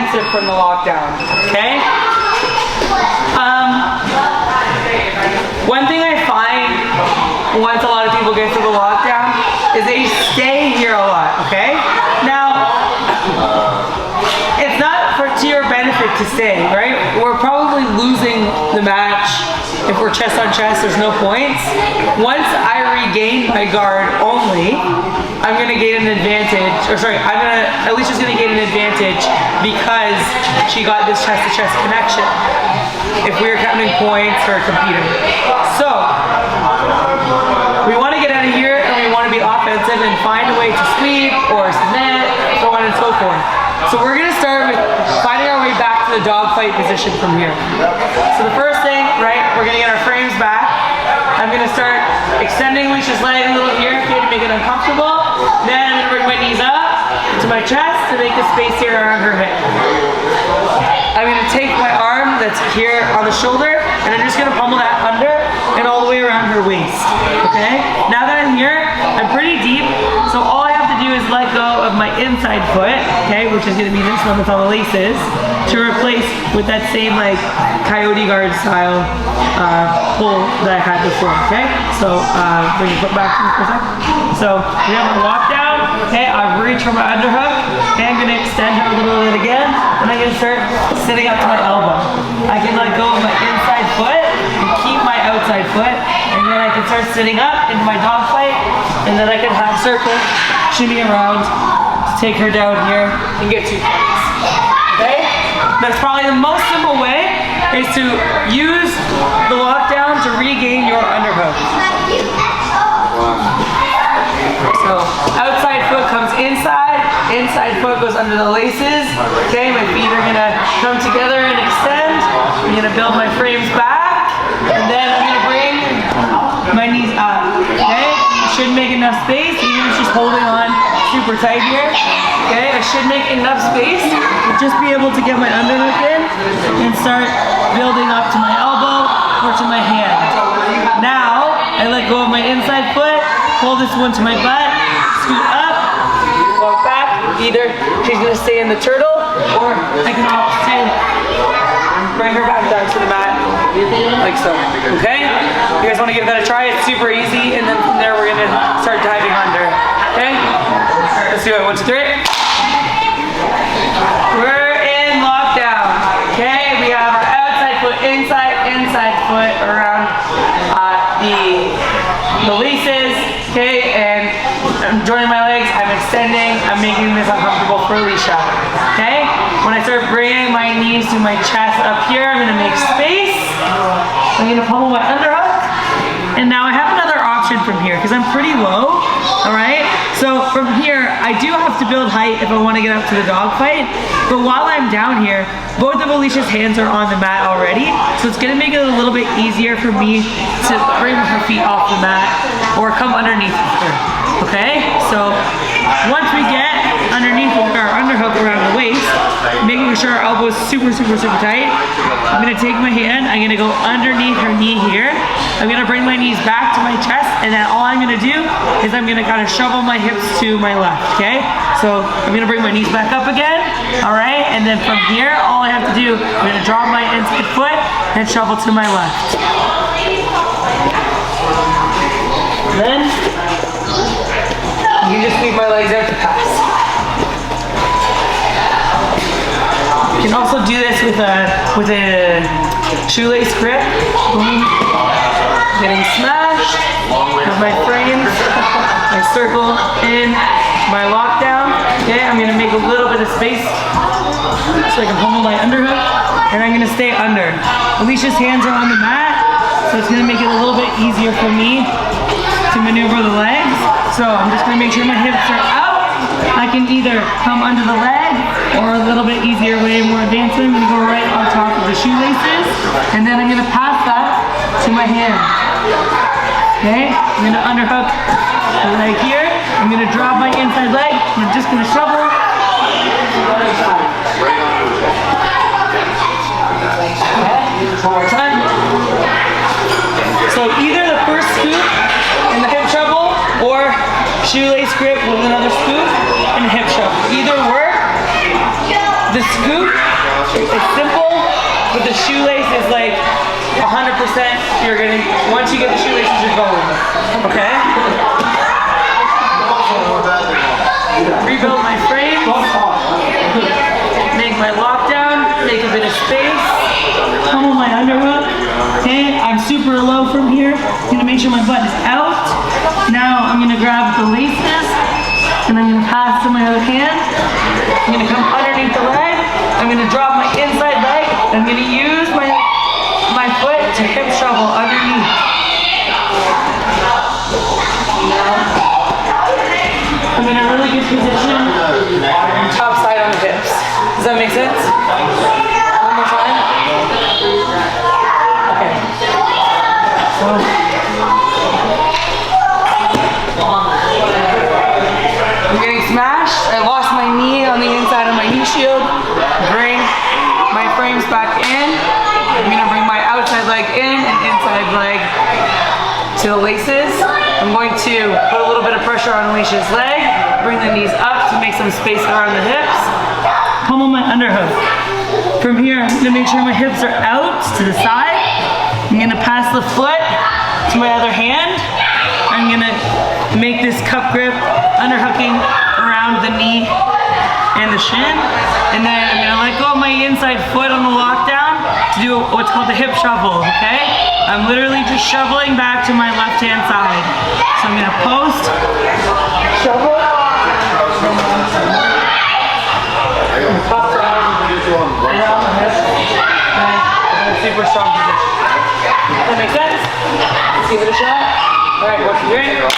defensive from the lockdown, okay? One thing I find once a lot of people get to the lockdown is they stay here a lot, okay? Now, it's not to your benefit to stay, right? We're probably losing the match if we're chest on chest, there's no points. Once I regain my guard only, I'm gonna gain an advantage, Alicia's gonna gain an advantage because she got this chest to chest connection if we're counting points or competing. So, we wanna get out of here and we wanna be offensive and find a way to sweep or submit, so on and so forth. So we're gonna start with finding our way back to the dogfight position from here. So the first thing, right, we're gonna get our frames back. I'm gonna start extending Alicia's leg a little here, okay, to make it uncomfortable. Then I'm gonna bring my knees up to my chest to make a space here around her hip. I'm gonna take my arm that's here on the shoulder and I'm just gonna pummel that under and all the way around her waist, okay? Now that I'm here, I'm pretty deep, so all I have to do is let go of my inside foot, okay, which is gonna be this one with all the laces, to replace with that same like coyote guard style pull that I had before, okay? So bring your foot back to me for a second. So we have a walk down, okay, I've reached for my underhook, okay, I'm gonna extend her a little bit again, and I'm gonna start sitting up to my elbow. I can let go of my inside foot and keep my outside foot, and then I can start sitting up into my dog fight, and then I can half circle, shimmy around to take her down here and get 2 points. Okay? That's probably the most simple way is to use the lockdown to regain your underhook. So outside foot comes inside foot goes under the laces. Okay, my feet are gonna come together and extend. I'm gonna build my frames back, and then I'm gonna bring my knees up. Okay, should make enough space, even if she's holding on super tight here. Okay, I should make enough space to just be able to get my underhook in and start building up to my elbow or to my hand. Now I let go of my inside foot, pull this one to my butt, scoot up, walk back. Either she's gonna stay in the turtle, or I can also bring her back down to the mat, like so. Okay? You guys want to give that a try? It's super easy, and then from there we're gonna start diving under. Okay? Let's do it. 1, 2, 3. We're in lockdown. Okay? We have our outside foot, inside foot around the laces. Okay? And I'm joining my legs, I'm extending, I'm making this uncomfortable for Alicia, okay? When I start bringing my knees to my chest up here, I'm gonna make space. I'm gonna pummel my underhook. And now I have another option from here, because I'm pretty low, all right? So from here, I do have to build height if I wanna get up to the dog fight, but while I'm down here, both of Alicia's hands are on the mat already, so it's gonna make it a little bit easier for me to bring her feet off the mat or come underneath her. Okay, so once we get underneath our underhook around the waist, making sure our elbow is super tight, I'm gonna take my hand, I'm gonna go underneath her knee here, I'm gonna bring my knees back to my chest, and then all I'm gonna do is I'm gonna kind of shovel my hips to my left, okay? So I'm gonna bring my knees back up again, all right? And then from here, all I have to do, I'm gonna drop my inside foot and shovel to my left. Then, you just leave my legs out to pass. You can also do this with a shoelace grip. Boom. Getting smashed with my frames. I circle in my lockdown. Okay, I'm gonna make a little bit of space so I can pummel my underhook, and I'm gonna stay under. Alicia's hands are on the mat, so it's gonna make it a little bit easier for me to maneuver the legs. So I'm just gonna make sure my hips are out. I can either come under the leg, or a little bit easier way, more advanced, I'm gonna go right on top of the shoelaces, and then I'm gonna pass that to my hand. Okay, I'm gonna underhook the leg here. I'm gonna drop my inside leg, and I'm just gonna shovel. One more time. So either the first scoop and the hip shovel, or shoelace grip with another scoop and a hip shovel. Either work. The scoop is simple, but the shoelace is like 100%. You're gonna, once you get the shoelaces, you're going. Okay? Rebuild my frame. Make my lockdown. Make a bit of space. Come on my underhook. Okay, I'm super low from here. I'm gonna make sure my butt is out. Now I'm gonna grab the laces and I'm gonna pass to my other hand. I'm gonna come underneath the leg. I'm gonna drop my inside leg. I'm gonna use my foot to hip shovel underneath. I'm in a really good position. Top side on the hips. Does that make sense? One more time. Okay. I'm getting smashed. I lost my knee on the inside of my knee shield. Bring my frames back in. I'm gonna bring my outside leg in and inside leg to the laces. I'm going to put a little bit of pressure on Alicia's leg, bring the knees up to make some space around the hips. Come on my underhook. From here, I'm gonna make sure my hips are out to the side. I'm gonna pass the foot to my other hand. I'm gonna make this cup grip, underhooking around the knee and the shin. And then I'm gonna let go of my inside foot on the lockdown to do what's called the hip shovel, okay? I'm literally just shoveling back to my left-hand side. So I'm gonna post, shovel, around the hip, and a super strong position. Does that make sense? Let's give it a shot. All right, what's your drink?